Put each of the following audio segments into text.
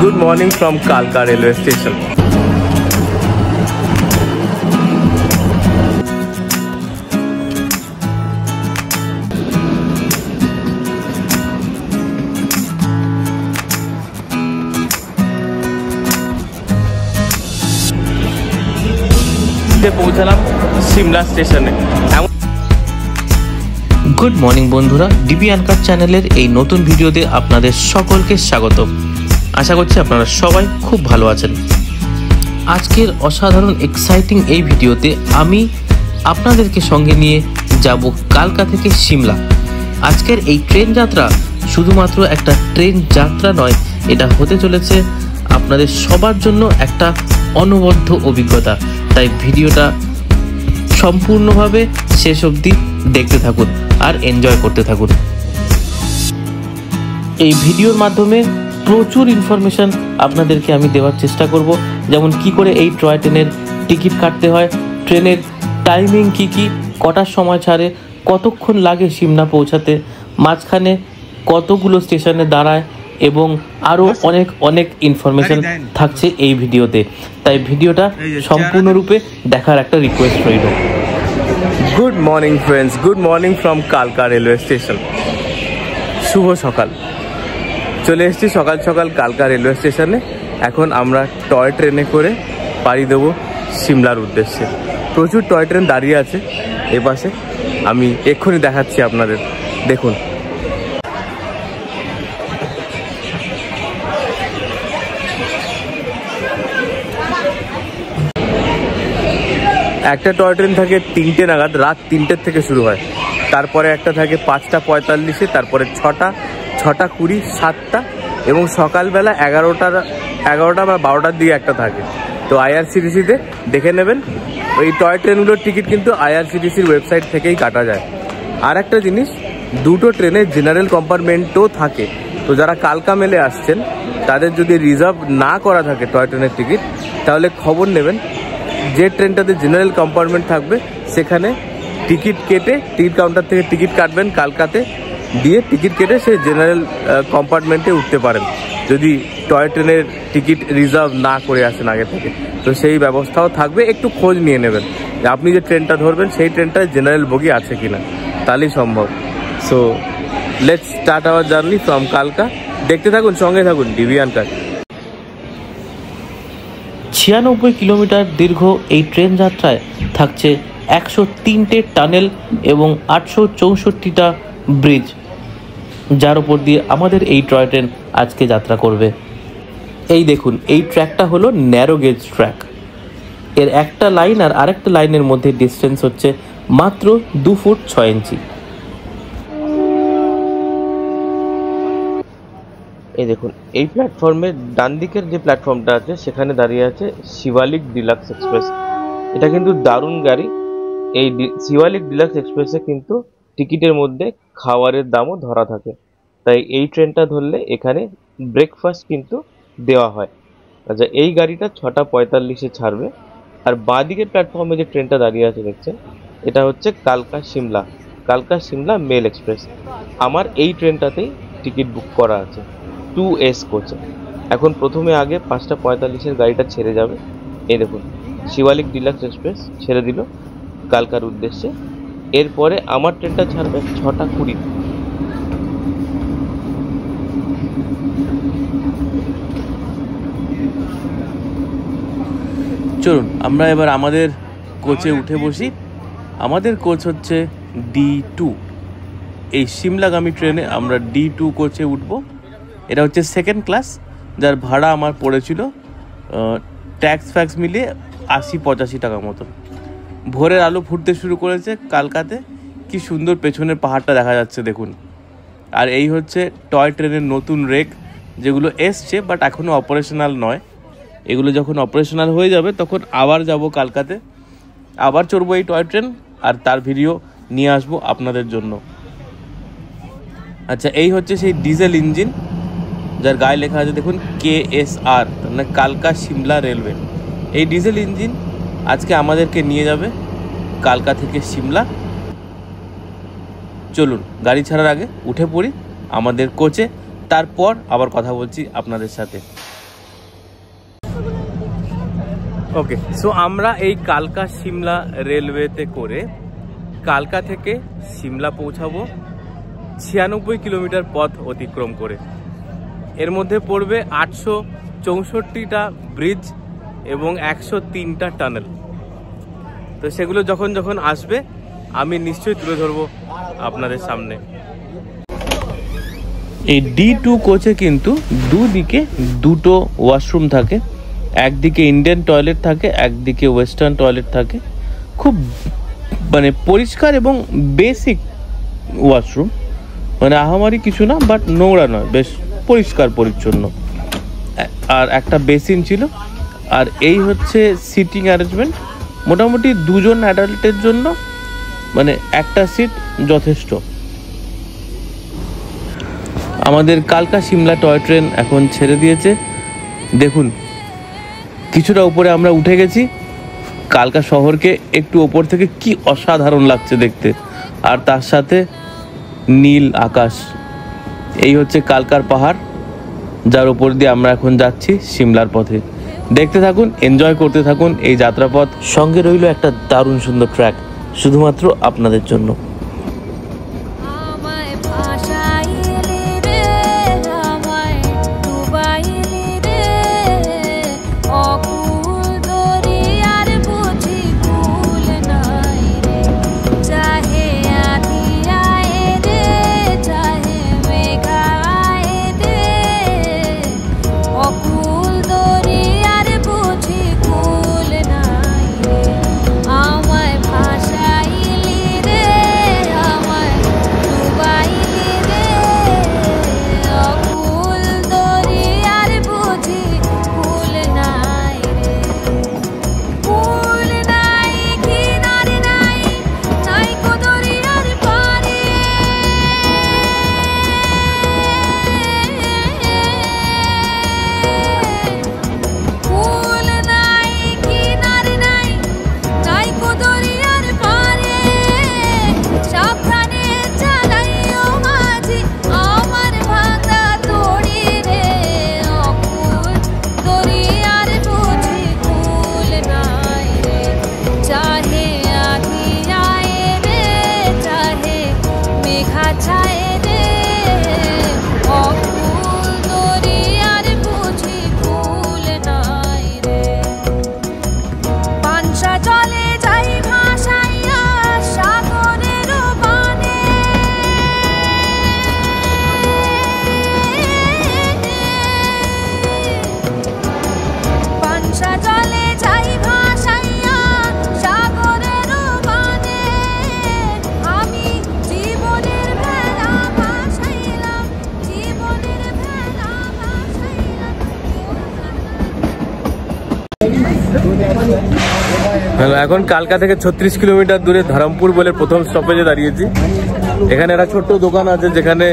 Good morning from Kalka railway station. পৌঁছালাম সিমলা স্টেশনে। Good morning বন্ধুরা, ডিবি আনকাট চ্যানেলের এই নতুন ভিডিওতে আপনাদের সকলকে স্বাগত। আশা করছি আপনারা সবাই খুব ভালো আছেন। আজকের অসাধারণ এক্সাইটিং এই ভিডিওতে আমি আপনাদেরকে সঙ্গে নিয়ে যাব কালকা থেকে সিমলা। আজকের এই ট্রেন যাত্রা শুধুমাত্র একটা ট্রেন যাত্রা নয়, এটা হতে চলেছে আপনাদের সবার জন্য একটা অনবদ্য অভিজ্ঞতা। তাই ভিডিওটা সম্পূর্ণভাবে শেষ অবধি দেখতে থাকুন আর এনজয় করতে থাকুন। এই ভিডিওর মাধ্যমে প্রচুর ইনফরমেশন আপনাদেরকে আমি দেওয়ার চেষ্টা করব, যেমন কি করে এই টয় ট্রেনের টিকিট কাটতে হয়, ট্রেনের টাইমিং কি, কটার সময় ছাড়ে, কতক্ষণ লাগে সিমলা পৌঁছাতে, মাঝখানে কতগুলো স্টেশনে দাঁড়ায় এবং আরও অনেক ইনফরমেশন থাকছে এই ভিডিওতে। তাই ভিডিওটা সম্পূর্ণরূপে দেখার একটা রিকোয়েস্ট রইল। Good morning friends, good morning from কালকা রেলওয়ে স্টেশন। শুভ সকাল। চলে এসেছি সকাল সকাল কালকা রেলওয়ে স্টেশনে। এখন আমরা টয় ট্রেনে করে পাড়ি দেবো সিমলার উদ্দেশ্যে। প্রচুর টয় ট্রেন দাঁড়িয়ে আছে এপাশে, আমি এক্ষুনি দেখাচ্ছি আপনাদের, দেখুন। একটা টয় ট্রেন থাকে 3টে নাগাদ, রাত 3টের থেকে শুরু হয়। তারপরে একটা থাকে 5টা 45-এ, তারপরে 6টা 6টা 20, 7টা এবং সকালবেলা 11টা বা 12টার দিকে একটা থাকে। তো আইআরসিটিসিতে দেখে নেবেন, ওই টয় ট্রেনগুলোর টিকিট কিন্তু আইআরসিটিসির ওয়েবসাইট থেকেই কাটা যায়। আর একটা জিনিস, দুটো ট্রেনে জেনারেল কম্পার্টমেন্টও থাকে। তো যারা কালকা মেলে আসছেন তাদের যদি রিজার্ভ না করা থাকে টয় ট্রেনের টিকিট, তাহলে খবর নেবেন যে ট্রেনটাতে জেনারেল কম্পার্টমেন্ট থাকবে সেখানে টিকিট কেটে টিকিট কাউন্টার থেকে টিকিট কাটবেন, কালকাতে দিয়ে টিকিট কেটে সেই জেনারেল কম্পার্টমেন্টে উঠতে পারেন যদি টয় ট্রেনের টিকিট রিজার্ভ না করে আসেন আগে থেকে। তো সেই ব্যবস্থাও থাকবে, একটু খোঁজ নিয়ে নেবেন যে আপনি যে ট্রেনটা ধরবেন সেই ট্রেনটায় জেনারেল বগি আছে কিনা, তাহলেই সম্ভব। So let's start our journey from কালকা। দেখতে থাকুন, সঙ্গে থাকুন ডিবি আনকাট। 96 কিলোমিটার দীর্ঘ এই ট্রেন যাত্রায় থাকছে 103টে টানেল এবং 864টা ব্রিজ, যার উপর দিয়ে আমাদের এই টয় ট্রেন আজকে যাত্রা করবে। এই দেখুন, এই ট্র্যাকটা হলো ন্যারো গেজ ট্র্যাক। এর একটা লাইন আর আরেকটা লাইনের মধ্যে ডিস্টেন্স হচ্ছে মাত্র 2 ফুট 6 ইঞ্চি। এই দেখুন, এই প্ল্যাটফর্মের ডান দিকের যে প্ল্যাটফর্মটা আছে সেখানে দাঁড়িয়ে আছে শিবালিক ডিলাক্স এক্সপ্রেস। এটা কিন্তু দারুণ গাড়ি। এই শিবালিক ডিলাক্স এক্সপ্রেসে কিন্তু টিকিটের মধ্যে খাবারের দামও ধরা থাকে। তাই এই ট্রেনটা ধরলে এখানে ব্রেকফাস্ট কিন্তু দেওয়া হয়। আচ্ছা, এই গাড়িটা 6টা 45-এ ছাড়বে। আর বাঁ দিকের প্ল্যাটফর্মে যে ট্রেনটা দাঁড়িয়ে আছে দেখছেন, এটা হচ্ছে কালকা সিমলা মেল এক্সপ্রেস। আমার এই ট্রেনটাতেই টিকিট বুক করা আছে 2S কোচে। এখন প্রথমে আগে 5টা 45-এর গাড়িটা ছেড়ে যাবে। এই দেখুন, শিবালিক ডিলাক্স এক্সপ্রেস ছেড়ে দিল কালকার উদ্দেশ্যে। এরপরে আমার ট্রেনটা ছাড়বে 6টা 20। চলুন আমরা এবার আমাদের কোচে উঠে বসি। আমাদের কোচ হচ্ছে D2। এই সিমলাগামী ট্রেনে আমরা D2 কোচে উঠবো। এটা হচ্ছে সেকেন্ড ক্লাস, যার ভাড়া আমার পড়েছিল ট্যাক্স ফ্যাক্স মিলিয়ে 80-85 টাকা মতো। ভোরের আলো ফুটতে শুরু করেছে কালকাতে, কি সুন্দর পেছনের পাহাড়টা দেখা যাচ্ছে দেখুন। আর এই হচ্ছে টয় ট্রেনের নতুন রেক, যেগুলো এসছে বাট এখনও অপারেশনাল নয়। এগুলো যখন অপারেশনাল হয়ে যাবে তখন আবার যাব কালকাতে, আবার চড়বো এই টয় ট্রেন আর তার ভিডিও নিয়ে আসবো আপনাদের জন্য। আচ্ছা, এই হচ্ছে সেই ডিজেল ইঞ্জিন যার গায়ে লেখা আছে দেখুন KSR, মানে কালকা সিমলা রেলওয়ে। এই ডিজেল ইঞ্জিন আজকে আমাদেরকে নিয়ে যাবে কালকা থেকে সিমলা। চলুন গাড়ি ছাড়ার আগে উঠে পড়ি আমাদের কোচে, তারপর আবার কথা বলছি আপনাদের সাথে। ওকে, সো আমরা এই কালকা সিমলা রেলওয়েতে করে কালকা থেকে সিমলা পৌঁছাবো 96 কিলোমিটার পথ অতিক্রম করে। এর মধ্যে পড়বে 864টা ব্রিজ এবং 103টা টানেল। তো সেগুলো যখন যখন আসবে আমি নিশ্চয়ই তুলে ধরবো আপনাদের সামনে। এই D2 কোচে কিন্তু দুদিকে দুটো ওয়াশরুম থাকে, একদিকে ইন্ডিয়ান টয়লেট থাকে, একদিকে ওয়েস্টার্ন টয়লেট থাকে। খুব মানে পরিষ্কার এবং বেসিক ওয়াশরুম, মানে আহামারি কিছু না, বাট নোংরা নয়, বেশ পরিষ্কার পরিচ্ছন্ন। আর একটা বেসিন ছিল। আর এই হচ্ছে সিটিং অ্যারেঞ্জমেন্ট, মোটামুটি 2 জন অ্যাডাল্টের জন্য মানে একটা সিট যথেষ্ট। আমাদের কালকা সিমলা টয় ট্রেন এখন ছেড়ে দিয়েছে। দেখুন কিছুটা উপরে আমরা উঠে গেছি। কালকা শহরকে একটু ওপর থেকে কি অসাধারণ লাগছে দেখতে, আর তার সাথে নীল আকাশ। এই হচ্ছে কালকার পাহাড়, যার উপর দিয়ে আমরা এখন যাচ্ছি সিমলার পথে। দেখতে থাকুন, এনজয় করতে থাকুন এই যাত্রাপথ। সঙ্গে রইল একটা দারুণ সুন্দর ট্র্যাক শুধুমাত্র আপনাদের জন্য। এখন কালকা থেকে 36 কিলোমিটার দূরে ধরমপুর বলে প্রথম স্টপেজে দাঁড়িয়েছি। এখানে একটা ছোট্ট দোকান আছে যেখানে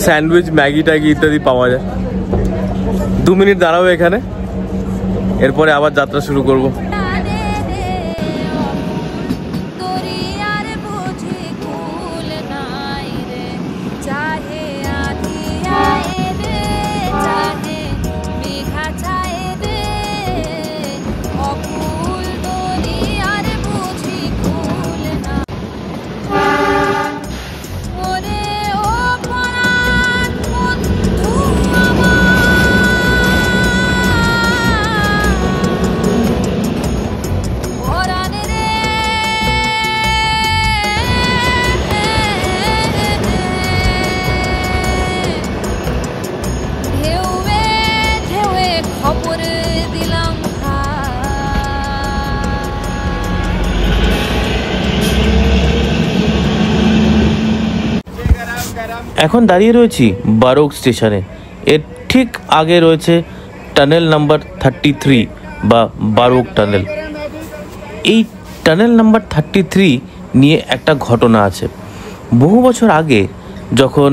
স্যান্ডউইচ, ম্যাগি ট্যাগি ইত্যাদি পাওয়া যায়। 2 মিনিট দাঁড়াবো এখানে, এরপরে আবার যাত্রা শুরু করব। এখন দাঁড়িয়ে রয়েছি বারোক স্টেশনে। এর ঠিক আগে রয়েছে টানেল নাম্বার 33 বা বারোক টানেল। এই টানেল নাম্বার 33 নিয়ে একটা ঘটনা আছে। বহু বছর আগে যখন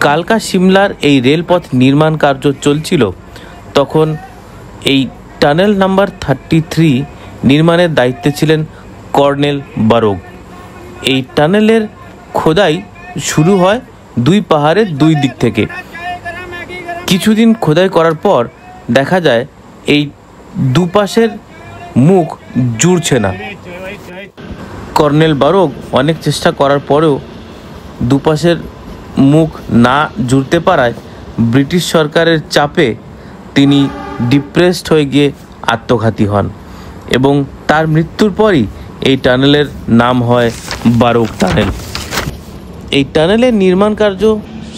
কালকা সিমলার এই রেলপথ নির্মাণ কার্য চলছিল, তখন এই টানেল নাম্বার 33 নির্মাণের দায়িত্বে ছিলেন কর্নেল বারোক। এই টানেলের খোদাই শুরু হয় 2 পাহাড়ের 2 দিক থেকে। কিছুদিন খোদাই করার পর দেখা যায় এই দুপাশের মুখ জুড়ছে না। কর্নেল বারোক অনেক চেষ্টা করার পরেও দুপাশের মুখ না জুড়তে পারায় ব্রিটিশ সরকারের চাপে তিনি ডিপ্রেসড হয়ে গিয়ে আত্মঘাতী হন এবং তার মৃত্যুর পরই এই টানেলের নাম হয় বারোক টানেল। এই টানেলের নির্মাণ কার্য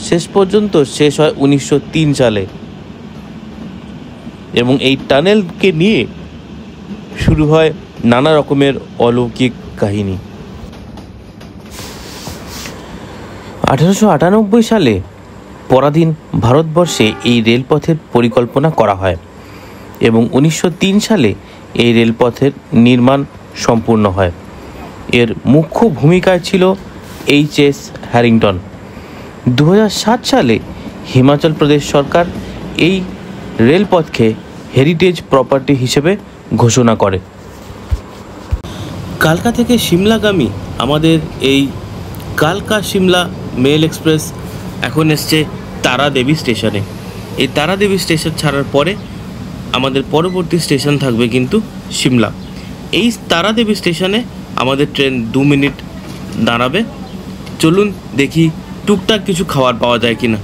শেষ পর্যন্ত শেষ হয় 1903 সালে এবং এই টানেলকে নিয়ে শুরু হয় নানা রকমের অলৌকিক কাহিনী। 1898 সালে পরাধীন ভারতবর্ষে এই রেলপথের পরিকল্পনা করা হয় এবং 1903 সালে এই রেলপথের নির্মাণ সম্পূর্ণ হয়। এর মুখ্য ভূমিকায় ছিল এইচ.এস. হ্যারিংটন। 2007 সালে হিমাচল প্রদেশ সরকার এই রেলপথকে হেরিটেজ প্রপার্টি হিসেবে ঘোষণা করে। কালকা থেকে সিমলাগামী আমাদের এই কালকা সিমলা মেল এক্সপ্রেস এখন এসছে তারাদেবী স্টেশনে। এই তারাদেবী স্টেশন ছাড়ার পরে আমাদের পরবর্তী স্টেশন থাকবে কিন্তু সিমলা। এই তারাদেবী স্টেশনে আমাদের ট্রেন 2 মিনিট দাঁড়াবে। চলুন দেখি টুকটাক কিছু খাবার পাওয়া যায় কিনা।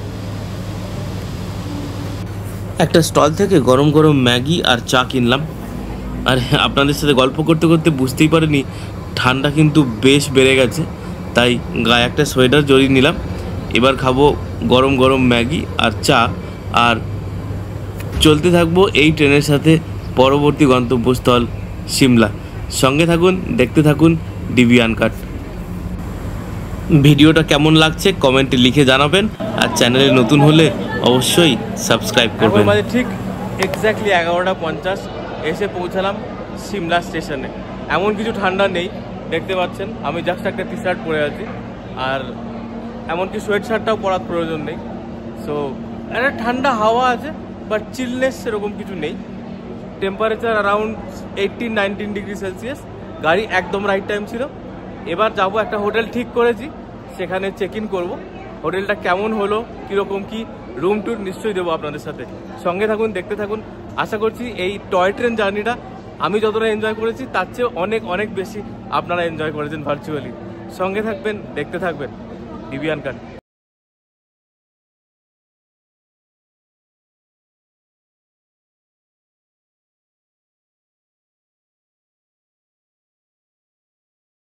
একটা স্টল থেকে গরম গরম ম্যাগি আর চা কিনলাম। আর আপনাদের সাথে গল্প করতে করতে বুঝতেই পারিনি ঠান্ডা কিন্তু বেশ বেড়ে গেছে, তাই গায়ে একটা সোয়েটার জড়িয়ে নিলাম। এবার খাবো গরম গরম ম্যাগি আর চা, আর চলতে থাকবো এই ট্রেনের সাথে পরবর্তী গন্তব্যস্থল সিমলা। সঙ্গে থাকুন, দেখতে থাকুন ডিবি আনকাট। ভিডিওটা কেমন লাগছে কমেন্টে লিখে জানাবেন, আর চ্যানেলে নতুন হলে অবশ্যই সাবস্ক্রাইব করবেন। আমাদের ঠিক এক্স্যাক্টলি 11:50 এসে পৌঁছালাম সিমলা স্টেশনে। এমন কিছু ঠান্ডা নেই, দেখতে পাচ্ছেন আমি জাস্ট একটা টি শার্ট পরে আছি, আর এমনকি সোয়েট শার্টটাও পরার প্রয়োজন নেই। সো একটা ঠান্ডা হাওয়া আছে, বাট চিলনেস সেরকম কিছু নেই। Temperature around 18-19 degree Celsius. গাড়ি একদম রাইট টাইম ছিল। এবার যাবো, একটা হোটেল ঠিক করেছি, সেখানে চেক ইন করবো। হোটেলটা কেমন হলো, কীরকম কি রুম টুর নিশ্চয়ই দেবো আপনাদের সাথে। সঙ্গে থাকুন, দেখতে থাকুন। আশা করছি এই টয় ট্রেন জার্নিটা আমি যতটা এনজয় করেছি তার চেয়ে অনেক অনেক বেশি আপনারা এনজয় করেছেন ভার্চুয়ালি। সঙ্গে থাকবেন, দেখতে থাকবেন ডিবি আনকাট।